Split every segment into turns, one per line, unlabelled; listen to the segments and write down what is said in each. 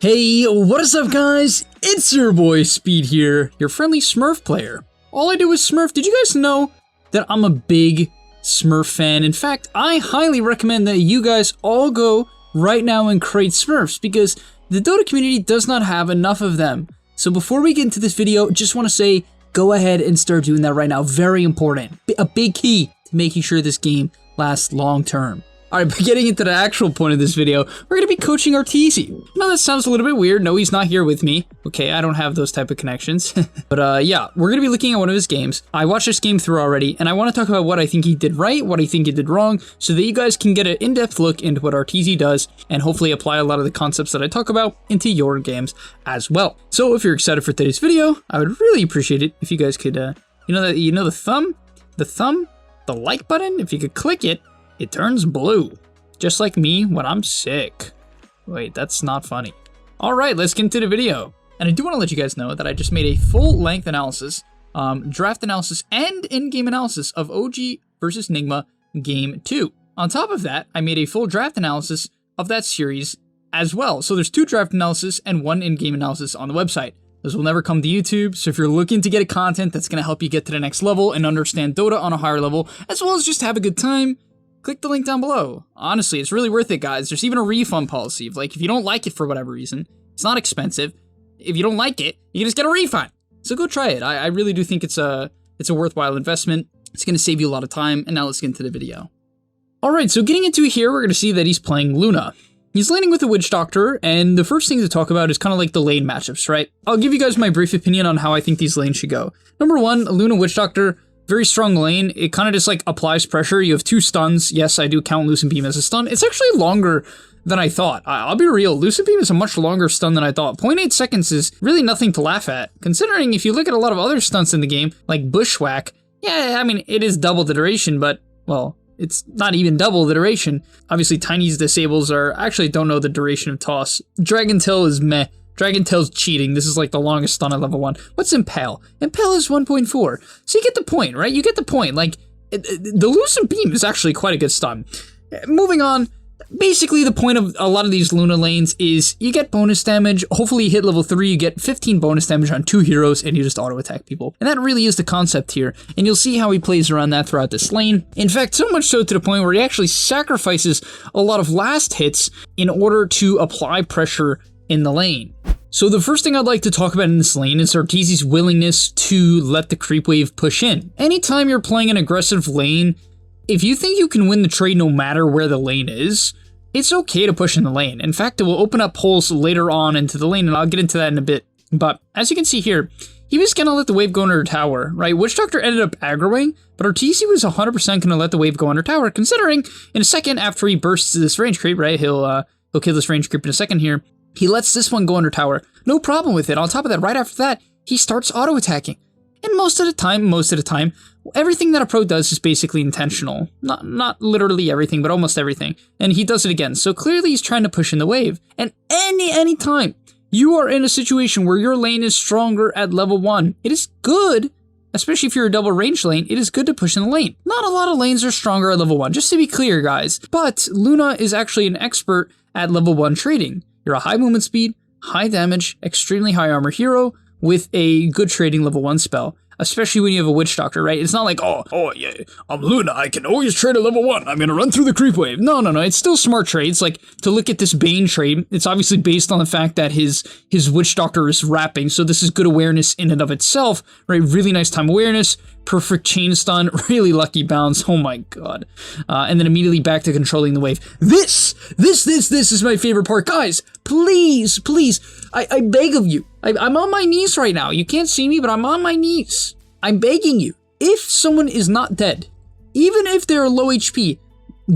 Hey, what is up guys? It's your boy Speed here, your friendly Smurf player. All I do is Smurf. Did you guys know that I'm a big Smurf fan? In fact, I highly recommend that you guys all go right now and create Smurfs because the Dota community does not have enough of them. So before we get into this video, just want to say, go ahead and start doing that right now. Very important. A big key to making sure this game lasts long term. Alright, but getting into the actual point of this video, we're going to be coaching Arteezy. Now that sounds a little bit weird. No, he's not here with me. Okay, I don't have those type of connections. But yeah, we're going to be looking at one of his games. I watched this game through already, and I want to talk about what I think he did right, what I think he did wrong, so that you guys can get an in-depth look into what Arteezy does, and hopefully apply a lot of the concepts that I talk about into your games as well. So if you're excited for today's video, I would really appreciate it if you guys could, the like button, if you could click it, it turns blue, just like me when I'm sick. Wait, that's not funny. Alright, let's get into the video. And I do want to let you guys know that I just made a full-length analysis, draft analysis, and in-game analysis of OG versus Nigma Game 2. On top of that, I made a full draft analysis of that series as well. So there's 2 draft analysis and 1 in-game analysis on the website. Those will never come to YouTube, so if you're looking to get a content that's going to help you get to the next level and understand Dota on a higher level, as well as just have a good time, click the link down below. Honestly, it's really worth it, guys. There's even a refund policy. If you don't like it for whatever reason, it's not expensive. If you don't like it, you can just get a refund. So go try it. I really do think it's a worthwhile investment. It's going to save you a lot of time. And now let's get into the video. All right, so getting into here, we're going to see that he's playing Luna. He's laning with the Witch Doctor, and the first thing to talk about is kind of like the lane matchups, right? I'll give you guys my brief opinion on how I think these lanes should go. Number 1, Luna Witch Doctor. Very strong lane. It kind of just like applies pressure. You have 2 stuns. Yes, I do count Lucent Beam as a stun. It's actually longer than I thought. I'll be real. Lucent Beam is a much longer stun than I thought. 0.8 seconds is really nothing to laugh at, considering if you look at a lot of other stunts in the game, like Bushwhack, yeah, I mean, it is double the duration, but, well, it's not even double the duration. Obviously, Tiny's disables are, actually don't know the duration of toss. Dragon Tail is meh. Dragon Tail's cheating. This is like the longest stun at level 1. What's Impale? Impale is 1.4. So you get the point, right? You get the point. Like, the Lucent Beam is actually quite a good stun. Moving on, basically the point of a lot of these Luna lanes is you get bonus damage. Hopefully you hit level 3, you get 15 bonus damage on 2 heroes, and you just auto-attack people. And that really is the concept here. And you'll see how he plays around that throughout this lane. In fact, so much so to the point where he actually sacrifices a lot of last hits in order to apply pressure in the lane. So the first thing I'd like to talk about in this lane is Arteezy's willingness to let the creep wave push in. Anytime you're playing an aggressive lane, if you think you can win the trade no matter where the lane is, it's okay to push in the lane. In fact, it will open up holes later on into the lane, and I'll get into that in a bit. But as you can see here, he was gonna let the wave go under a tower, right? Witch Doctor ended up aggroing, but Arteezy was 100% gonna let the wave go under tower, considering in a second after he bursts this range creep, right? He'll kill this range creep in a second here. He lets this one go under tower. No problem with it. On top of that, right after that, he starts auto-attacking. And most of the time, everything that a pro does is basically intentional. Not literally everything, but almost everything. And he does it again. So clearly he's trying to push in the wave. And any time you are in a situation where your lane is stronger at level 1, it is good, especially if you're a double range lane, it is good to push in the lane. Not a lot of lanes are stronger at level 1, just to be clear, guys. But Luna is actually an expert at level 1 trading. You're a high movement speed, high damage, extremely high armor hero with a good trading level 1 spell. Especially when you have a Witch Doctor, right? It's not like, oh yeah, I'm Luna, I can always trade a level 1, I'm gonna run through the creep wave. No, it's still smart trades. Like, to look at this Bane trade, it's obviously based on the fact that his Witch Doctor is wrapping, so this is good awareness in and of itself, right? Really nice time awareness, perfect chain stun, really lucky bounce, oh my god. And then immediately back to controlling the wave. This is my favorite part. Guys, please, I beg of you. I'm on my knees right now. You can't see me, but I'm on my knees. I'm begging you. If someone is not dead, even if they're low HP,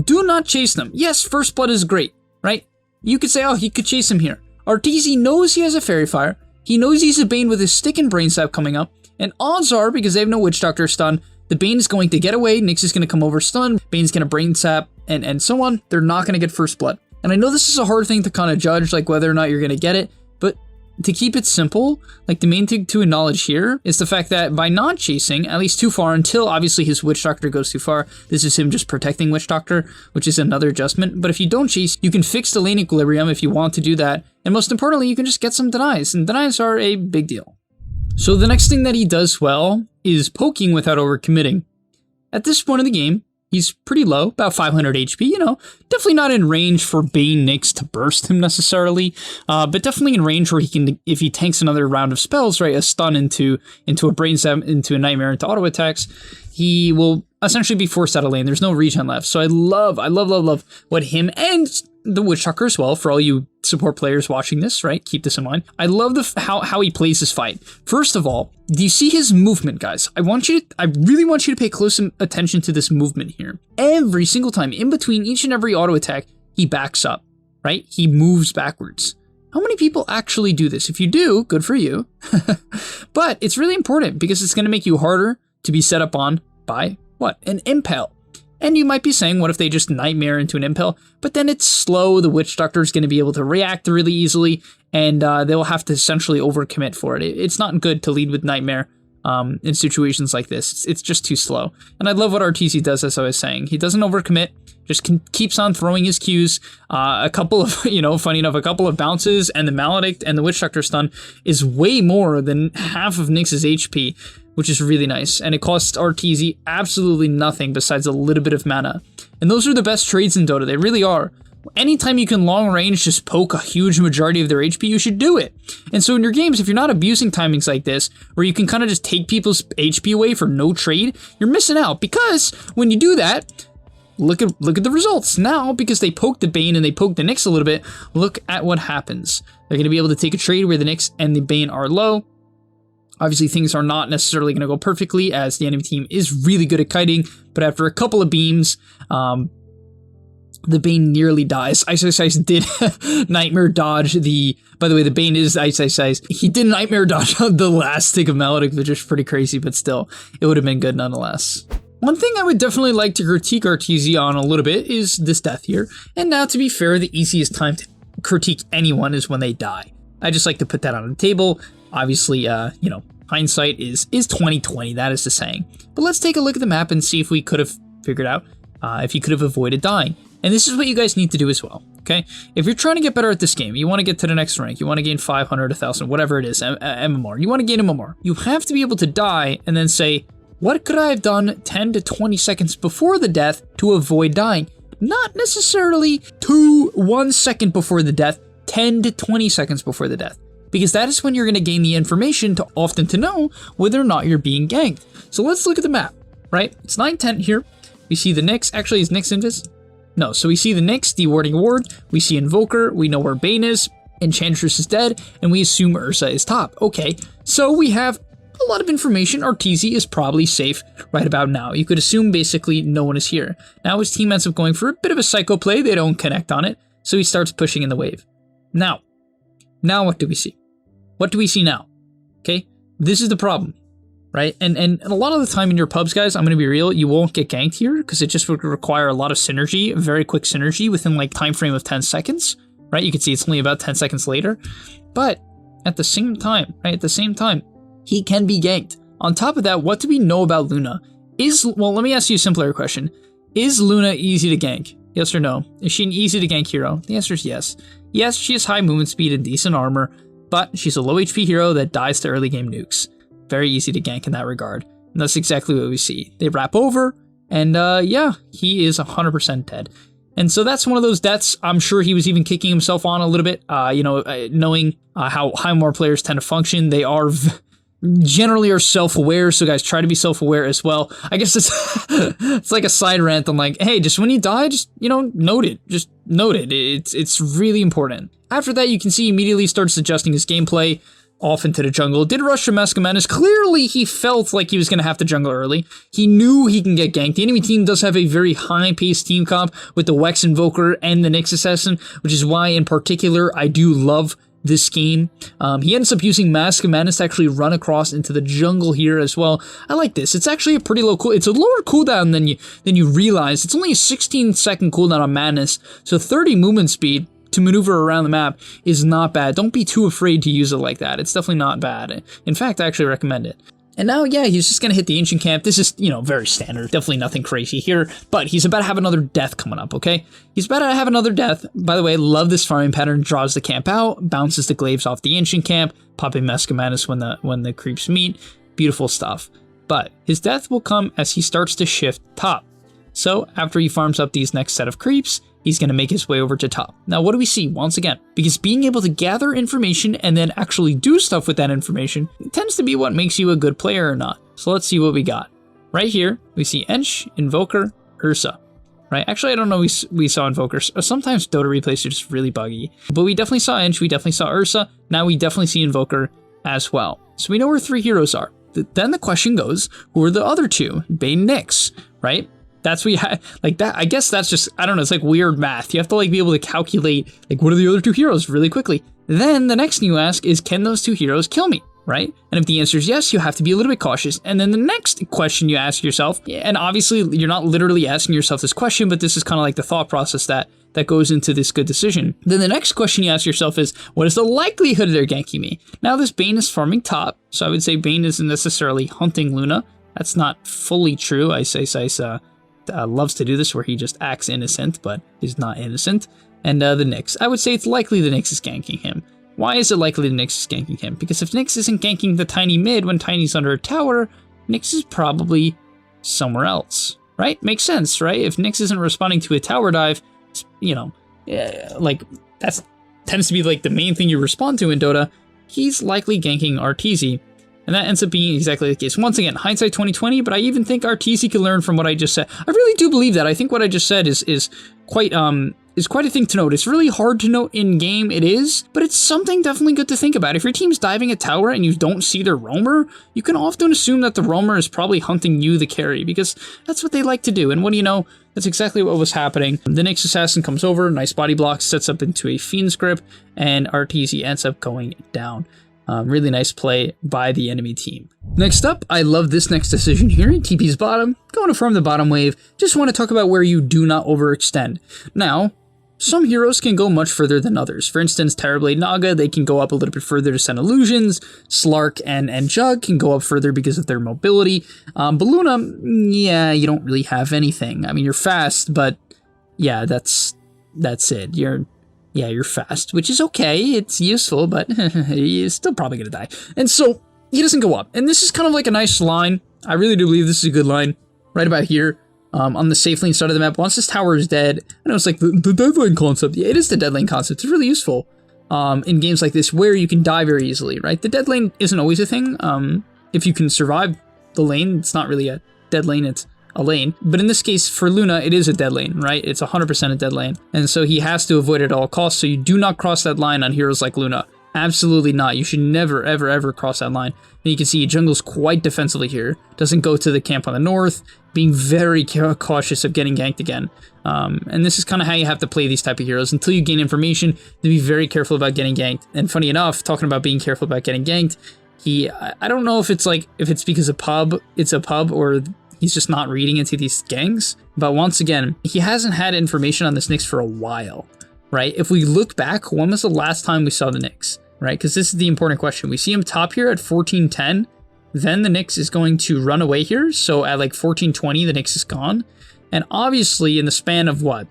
do not chase them. Yes, First Blood is great, right? You could say, oh, he could chase him here. Arteezy knows he has a Fairy Fire. He knows he's a Bane with his Stick and Brain Sap coming up. And odds are, because they have no Witch Doctor stun, the Bane is going to get away, Nyx is going to come over stun, Bane's going to Brain Sap, and so on. They're not going to get First Blood. And I know this is a hard thing to kind of judge, like whether or not you're going to get it, but to keep it simple, like the main thing to acknowledge here is the fact that by not chasing, at least too far, until obviously his Witch Doctor goes too far, this is him just protecting Witch Doctor, which is another adjustment. But if you don't chase, you can fix the lane equilibrium if you want to do that. And most importantly, you can just get some denies, and denies are a big deal. So the next thing that he does well is poking without overcommitting. At this point of the game, he's pretty low, about 500 HP, you know, definitely not in range for Bane Nyx to burst him necessarily, but definitely in range where he can, if he tanks another round of spells, right, a stun into a Brain Sap, into a Nightmare, into auto attacks, he will essentially be forced out of lane. There's no regen left. So I love what him and the Witch Doctor as well, for all you support players watching this, right? Keep this in mind. I love how he plays his fight. First of all, do you see his movement, guys? I really want you to pay close attention to this movement here. Every single time, in between each and every auto attack, he backs up, right? He moves backwards. How many people actually do this? If you do, good for you. But it's really important because it's going to make you harder to be set up on by what? An Impale. And you might be saying, what if they just Nightmare into an Impale? But then it's slow, the Witch Doctor is going to be able to react really easily, and they'll have to essentially overcommit for it. It's not good to lead with Nightmare in situations like this. It's just too slow. And I love what Arteezy does, as I was saying. He doesn't overcommit, just keeps on throwing his Qs. A couple of, funny enough, a couple of bounces, and the Maledict and the Witch Doctor stun is way more than half of Nyx's HP, which is really nice, and it costs Arteezy absolutely nothing besides a little bit of mana. And those are the best trades in Dota, they really are. Anytime you can long range just poke a huge majority of their HP, you should do it. And so in your games, if you're not abusing timings like this, where you can kind of just take people's HP away for no trade, you're missing out, because when you do that, look at the results. Now, because they poked the Bane and they poked the Nyx a little bit, look at what happens. They're going to be able to take a trade where the Nyx and the Bane are low. Obviously, things are not necessarily going to go perfectly, as the enemy team is really good at kiting, but after a couple of beams, the Bane nearly dies. Ice Ice Ice did Nightmare dodge by the way, the Bane is Ice Ice Ice. He did Nightmare dodge the last tick of Maledict, which is pretty crazy, but still, it would have been good nonetheless. One thing I would definitely like to critique Arteezy on a little bit is this death here, and now to be fair, the easiest time to critique anyone is when they die. I just like to put that on the table. Obviously, hindsight is 20/20, that is the saying. But let's take a look at the map and see if we could have figured out if you could have avoided dying. And this is what you guys need to do as well, okay? If you're trying to get better at this game, you want to get to the next rank, you want to gain 500, 1,000, whatever it is, MMR, you want to gain MMR, you have to be able to die and then say, what could I have done 10 to 20 seconds before the death to avoid dying? Not necessarily 1 second before the death, 10 to 20 seconds before the death. Because that is when you're going to gain the information to know whether or not you're being ganked. So let's look at the map, right? It's 9-10 here. We see the Nyx. Actually, is Nyx invis? No, so we see the Nyx, the warding ward. We see Invoker. We know where Bane is. Enchantress is dead. And we assume Ursa is top. Okay, so we have a lot of information. Arteezy is probably safe right about now. You could assume basically no one is here. Now his team ends up going for a bit of a psycho play. They don't connect on it. So he starts pushing in the wave. Now what do we see? What do we see now? Okay, this is the problem, right? And a lot of the time in your pubs, guys, I'm going to be real, you won't get ganked here because it just would require a lot of synergy, very quick synergy within like time frame of 10 seconds, right? You can see it's only about 10 seconds later. But at the same time, right? At the same time, he can be ganked. On top of that, what do we know about Luna? Well, let me ask you a simpler question. Is Luna easy to gank? Yes or no? Is she an easy to gank hero? The answer is yes. Yes, she has high movement speed and decent armor, but she's a low HP hero that dies to early game nukes. Very easy to gank in that regard. And that's exactly what we see. They wrap over, and yeah, he is 100% dead. And so that's one of those deaths. I'm sure he was even kicking himself on a little bit, knowing how high more players tend to function. They are generally are self-aware, so guys, try to be self-aware as well. I guess it's like a side rant. I'm like, hey, just when you die, just, note it. Just note it. It's really important. After that, you can see he immediately starts adjusting his gameplay off into the jungle. Did rush to Mask of Madness. Clearly, he felt like he was going to have to jungle early. He knew he can get ganked. The enemy team does have a very high-paced team comp with the Wex Invoker and the Nyx Assassin, which is why, in particular, I do love this game. He ends up using Mask of Madness to actually run across into the jungle here as well. I like this. It's actually a pretty low cool. It's a lower cooldown than you realize. It's only a 16-second cooldown on Madness, so 30 movement speed. to maneuver around the map is not bad. Don't be too afraid to use it like that. It's definitely not bad. In fact, I actually recommend it. And now, yeah, he's just going to hit the ancient camp. This is, you know, very standard. Definitely nothing crazy here. But he's about to have another death coming up, okay? He's about to have another death. By the way, love this farming pattern. Draws the camp out, bounces the glaives off the ancient camp, popping Mescamanus when the creeps meet. Beautiful stuff. But his death will come as he starts to shift top. So after he farms up these next set of creeps, he's going to make his way over to top. Now, what do we see once again? Because being able to gather information and then actually do stuff with that information tends to be what makes you a good player or not. So let's see what we got. Right here, we see Ench, Invoker, Ursa. Right? Actually, I don't know we saw Invokers. Sometimes Dota replays are just really buggy. But we definitely saw Ench, we definitely saw Ursa. Now we definitely see Invoker as well. So we know where 3 heroes are. Then the question goes, who are the other 2? Bane, Nyx, right? That's what you have, like that. I guess that's just, I don't know, it's like weird math. You have to like be able to calculate, like, what are the other 2 heroes really quickly. Then the next thing you ask is, can those 2 heroes kill me, right? And if the answer is yes, you have to be a little bit cautious. And then the next question you ask yourself, and obviously you're not literally asking yourself this question, but this is kind of like the thought process that goes into this good decision. Then the next question you ask yourself is, what is the likelihood they're ganking me? Now this Bane is farming top, so I would say Bane isn't necessarily hunting Luna. That's not fully true. Ice loves to do this where he just acts innocent, but is not innocent. And the Nyx, I would say it's likely the Nyx is ganking him. Why is it likely the Nyx is ganking him? Because if Nyx isn't ganking the Tiny mid when Tiny's under a tower, Nyx is probably somewhere else, right? Makes sense, right? If Nyx isn't responding to a tower dive, you know, like that tends to be like the main thing you respond to in Dota, he's likely ganking Arteezy. And that ends up being exactly the case. Once again, hindsight 2020, but I even think Arteezy can learn from what I just said. I really do believe that. I think what I just said is quite a thing to note. It's really hard to note in game, it is, but it's something definitely good to think about. If your team's diving a tower and you don't see their roamer, you can often assume that the roamer is probably hunting you, the carry, because that's what they like to do. And what do you know? That's exactly what was happening. The Nyx assassin comes over, nice body block, sets up into a Fiend's Grip, and Arteezy ends up going down. Really nice play by the enemy team. Next up, I love this next decision here. TP's bottom, going to farm the bottom wave. Just want to talk about where you do not overextend. Now, some heroes can go much further than others. For instance, Terrorblade Naga, they can go up a little bit further to send illusions. Slark and Jug can go up further because of their mobility. But Luna, yeah, you don't really have anything. I mean, you're fast, but yeah, that's it. You're fast, which is okay. It's useful, but you're still probably gonna die. And so he doesn't go up. And this is kind of like a nice line. I really do believe this is a good line. Right about here, on the safe lane side of the map. Once this tower is dead, I know it's like the dead lane concept. Yeah, it is the dead lane concept. It's really useful in games like this where you can die very easily, right? The dead lane isn't always a thing. If you can survive the lane, it's not really a dead lane. It's a lane, but in this case for Luna it is a dead lane, right? It's 100% a dead lane, and so he has to avoid it at all costs. So you do not cross that line on heroes like Luna. Absolutely not. You should never ever cross that line. And you can see he jungles quite defensively here, doesn't go to the camp on the north, being very cautious of getting ganked again. And this is kind of how you have to play these type of heroes until you gain information to be very careful about getting ganked. And funny enough, talking about being careful about getting ganked, I don't know if it's because it's a pub or he's just not reading into these gangs. But once again, he hasn't had information on this Nyx for a while, right? If we look back, when was the last time we saw the Nyx, right? Because this is the important question. We see him top here at 1410. Then the Nyx is going to run away here. So at like 1420, the Nyx is gone. And obviously in the span of what?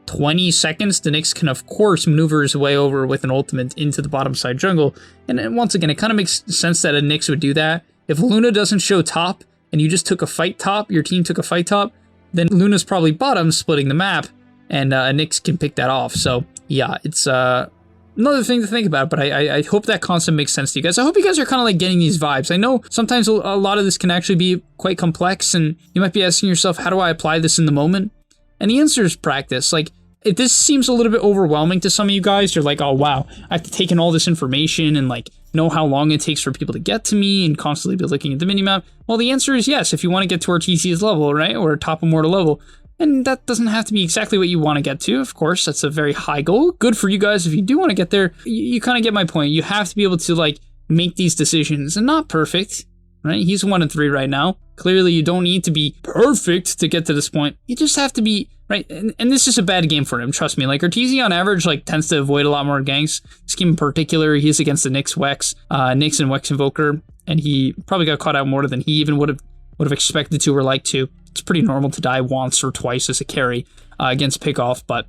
20 seconds, the Nyx can of course maneuver his way over with an ultimate into the bottom side jungle. And once again, it kind of makes sense that a Nyx would do that. If Luna doesn't show top, and you just took a fight top, your team took a fight top, then Luna's probably bottom splitting the map, and Nyx can pick that off. So yeah, it's another thing to think about, but I hope that concept makes sense to you guys. I hope you guys are kind of like getting these vibes. I know sometimes a lot of this can actually be quite complex, and you might be asking yourself, how do I apply this in the moment? And the answer is practice. Like, if this seems a little bit overwhelming to some of you guys, you're like, oh wow, I have to take in all this information and like know how long it takes for people to get to me and constantly be looking at the minimap. Well, the answer is yes, if you want to get to Arteezy's level, right? Or top immortal level. And that doesn't have to be exactly what you want to get to. Of course, that's a very high goal. Good for you guys if you do want to get there. You kind of get my point. You have to be able to like make these decisions, and not perfect, right? He's 1-3 right now. Clearly, you don't need to be perfect to get to this point. You just have to be right? And this is a bad game for him, trust me. Like, Arteezy on average, like, tends to avoid a lot more ganks. This game in particular, he's against the Nyx and Wex Invoker, and he probably got caught out more than he even would have expected to or liked to. It's pretty normal to die once or twice as a carry against Pickoff, but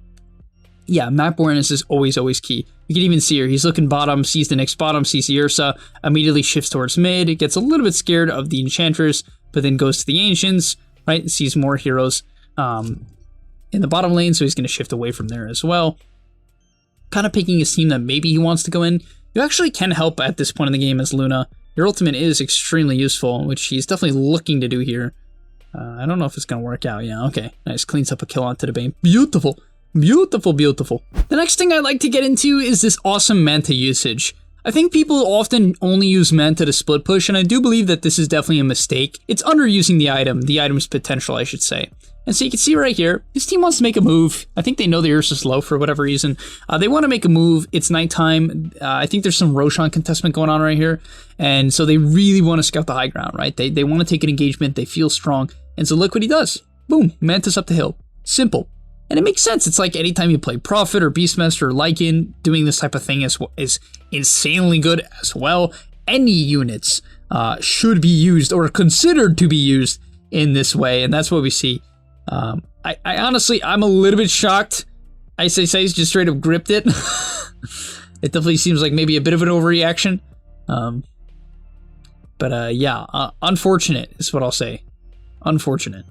yeah, map awareness is always key. You can even see here, he's looking bottom, sees the Nyx bottom, sees the Ursa, immediately shifts towards mid, gets a little bit scared of the Enchantress, but then goes to the Ancients, right? Sees more heroes in the bottom lane, so he's going to shift away from there as well. Kind of picking his team that maybe he wants to go in. You actually can help at this point in the game as Luna. Your ultimate is extremely useful, which he's definitely looking to do here. I don't know if it's going to work out. Yeah, okay. Nice. Cleans up a kill onto the Bane. Beautiful. Beautiful, beautiful. The next thing I'd like to get into is this awesome Manta usage. I think people often only use Manta to split push, and I do believe that this is definitely a mistake. It's underusing the item's potential, I should say. And so you can see right here, this team wants to make a move. I think they know the Ursa's low for whatever reason. They want to make a move. It's nighttime. I think there's some Roshan contestment going on right here. And so they really want to scout the high ground, right? They want to take an engagement. They feel strong. And so look what he does. Boom, Manta's up the hill. Simple. And it makes sense. It's like anytime you play Prophet or Beastmaster or Lycan, doing this type of thing is insanely good as well. Any units should be used or considered to be used in this way. And that's what we see. I honestly, I'm a little bit shocked. Ice just straight up gripped it. It definitely seems like maybe a bit of an overreaction. Yeah, unfortunate is what I'll say. Unfortunate.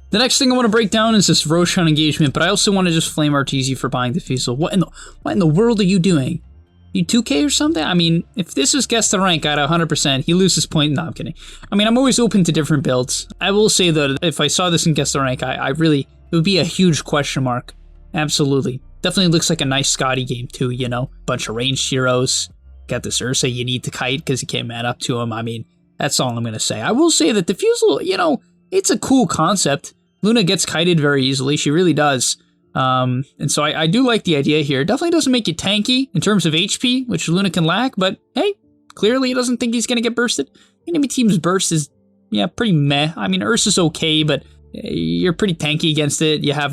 The next thing I want to break down is this Roshan engagement, but I also want to just flame Arteezy for buying Diffusal. What in the world are you doing? You 2K or something? I mean, if this was guest to rank at 100%, he loses point. No, I'm kidding. I mean, I'm always open to different builds. I will say that if I saw this in guest to rank, it would be a huge question mark. Absolutely. Definitely looks like a nice Scotty game too, you know? Bunch of ranged heroes. Got this Ursa you need to kite because you can't man up to him. I mean, that's all I'm going to say. I will say that Diffusal, you know, it's a cool concept. Luna gets kited very easily. She really does. And so I do like the idea here. It definitely doesn't make you tanky in terms of HP, which Luna can lack, but hey, clearly he doesn't think he's going to get bursted. Enemy team's burst is, yeah, pretty meh. I mean, Ursa's okay, but you're pretty tanky against it. You have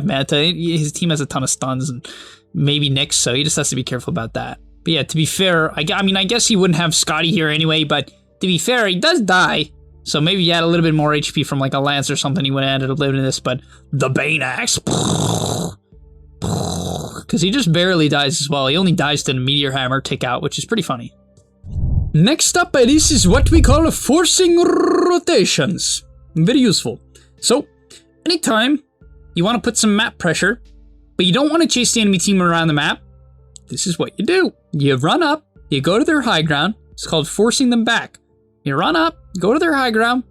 Manta. His team has a ton of stuns and maybe Nyx, so he just has to be careful about that. But yeah, to be fair, I mean, I guess he wouldn't have Scotty here anyway, but to be fair, he does die. So maybe you had a little bit more HP from like a Lance or something, he would have ended up living in this, but the Bane Axe. Because he just barely dies as well. He only dies to the Meteor Hammer tick out, which is pretty funny. Next up, this is what we call forcing rotations. Very useful. So, anytime you want to put some map pressure, but you don't want to chase the enemy team around the map, this is what you do. You run up, you go to their high ground. It's called forcing them back. You run up, go to their high ground.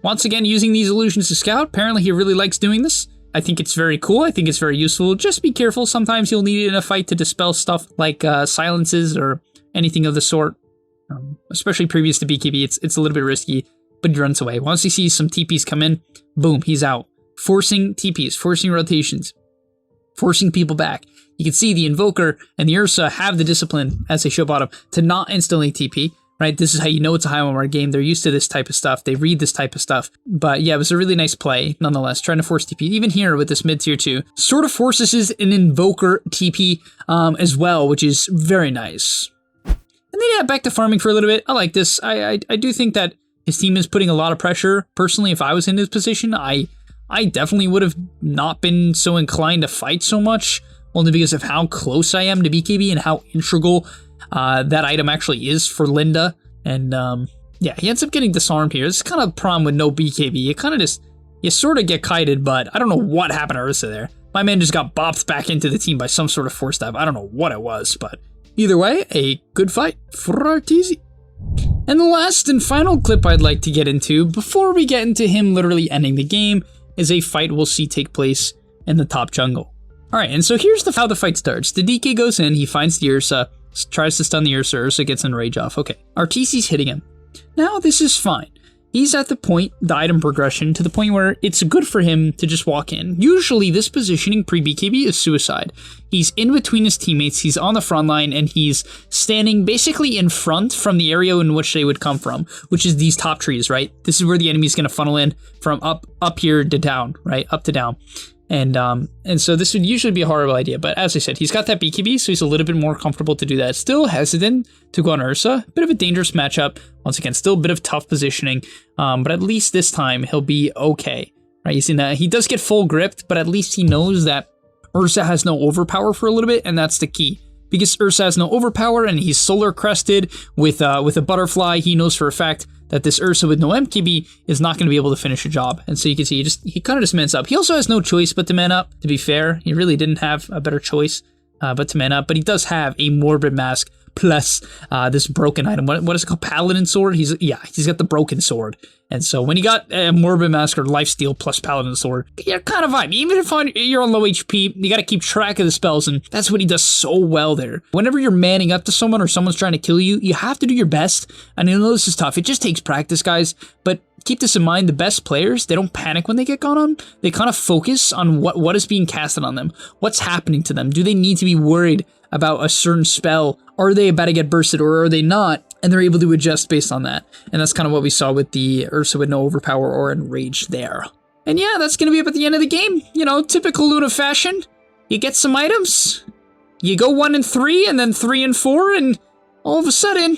Once again, using these illusions to scout. Apparently, he really likes doing this. I think it's very cool. I think it's very useful. Just be careful. Sometimes you'll need it in a fight to dispel stuff like silences or anything of the sort. Especially previous to BKB, it's a little bit risky, but he runs away. Once he sees some TPs come in, boom, he's out. Forcing TPs, forcing rotations, forcing people back. You can see the Invoker and the Ursa have the discipline as they show bottom to not instantly TP. Right, this is how you know it's a high 1 game. They're used to this type of stuff. They read this type of stuff. But yeah, it was a really nice play, nonetheless, trying to force TP. Even here with this mid tier 2, sort of forces an Invoker TP as well, which is very nice. And then yeah, back to farming for a little bit. I like this. I do think that his team is putting a lot of pressure. Personally, if I was in his position, I definitely would have not been so inclined to fight so much, only because of how close I am to BKB and how integral that item actually is for Linda. And yeah, he ends up getting disarmed here. This is kind of the problem with no BKB. You kind of you sort of get kited, but I don't know what happened to Ursa there. My man just got bopped back into the team by some sort of force dive. I don't know what it was, but either way, a good fight for Arteezy. And the last and final clip I'd like to get into before we get into him literally ending the game is a fight we'll see take place in the top jungle. Alright, and so here's how the fight starts. The DK goes in, he finds the Ursa, tries to stun the Ursa, Ursa gets in rage off. Okay, Arteezy's hitting him. Now this is fine. He's at the item progression, to the point where it's good for him to just walk in. Usually this positioning pre-BKB is suicide. He's in between his teammates, he's on the front line, and he's standing basically in front from the area in which they would come from, which is these top trees, right? This is where the enemy's gonna funnel in from up here to down, right? Up to down. And so this would usually be a horrible idea, but as I said, he's got that BKB, so he's a little bit more comfortable to do that. Still hesitant to go on Ursa, bit of a dangerous matchup. Once again, still a bit of tough positioning, but at least this time he'll be okay, right? You see that he does get full gripped, but at least he knows that Ursa has no overpower for a little bit, and that's the key. Because Ursa has no overpower and he's solar crested with a butterfly, he knows for a fact that this Ursa with no MKB is not going to be able to finish a job. And so you can see he kind of just mans up. He also has no choice but to man up, to be fair. He really didn't have a better choice but to man up. But he does have a Morbid Mask plus this broken item. What is it called? Paladin Sword? He's got the broken sword. And so when you got a Morbid Mask or Lifesteal plus Paladin Sword, you're kind of vibe. Even if you're on low HP, you got to keep track of the spells, and that's what he does so well there. Whenever you're manning up to someone or someone's trying to kill you, you have to do your best. And I know this is tough. It just takes practice, guys. But keep this in mind, the best players, they don't panic when they get gone on. They kind of focus on what is being casted on them. What's happening to them? Do they need to be worried about a certain spell? Are they about to get bursted or are they not? And they're able to adjust based on that. And that's kind of what we saw with the Ursa with no overpower or enrage there. And yeah, that's going to be up at the end of the game. You know, typical Luna fashion. You get some items, you go 1 and 3 and then 3 and 4, and all of a sudden,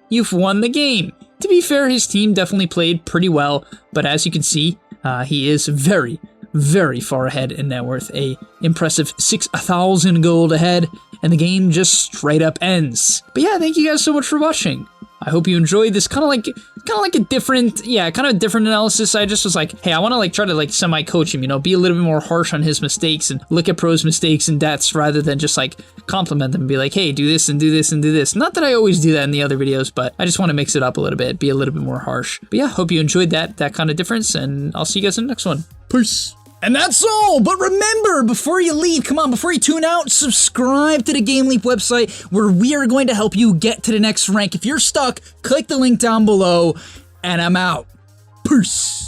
you've won the game. To be fair, his team definitely played pretty well, but as you can see, he is very, very far ahead in net worth. A impressive 6,000 gold ahead, and the game just straight up ends. But yeah, thank you guys so much for watching. I hope you enjoyed this kind of like a different, different analysis. I just was like, hey, I want to try to semi-coach him, you know, be a little bit more harsh on his mistakes and look at pros' mistakes and deaths rather than just compliment them and be like, hey, do this and do this and do this. Not that I always do that in the other videos, but I just want to mix it up a little bit, be a little bit more harsh. But yeah, hope you enjoyed that kind of difference, and I'll see you guys in the next one. Peace. And that's all, but remember, before you leave, before you tune out, subscribe to the GameLeap website where we are going to help you get to the next rank. If you're stuck, click the link down below, and I'm out. Peace.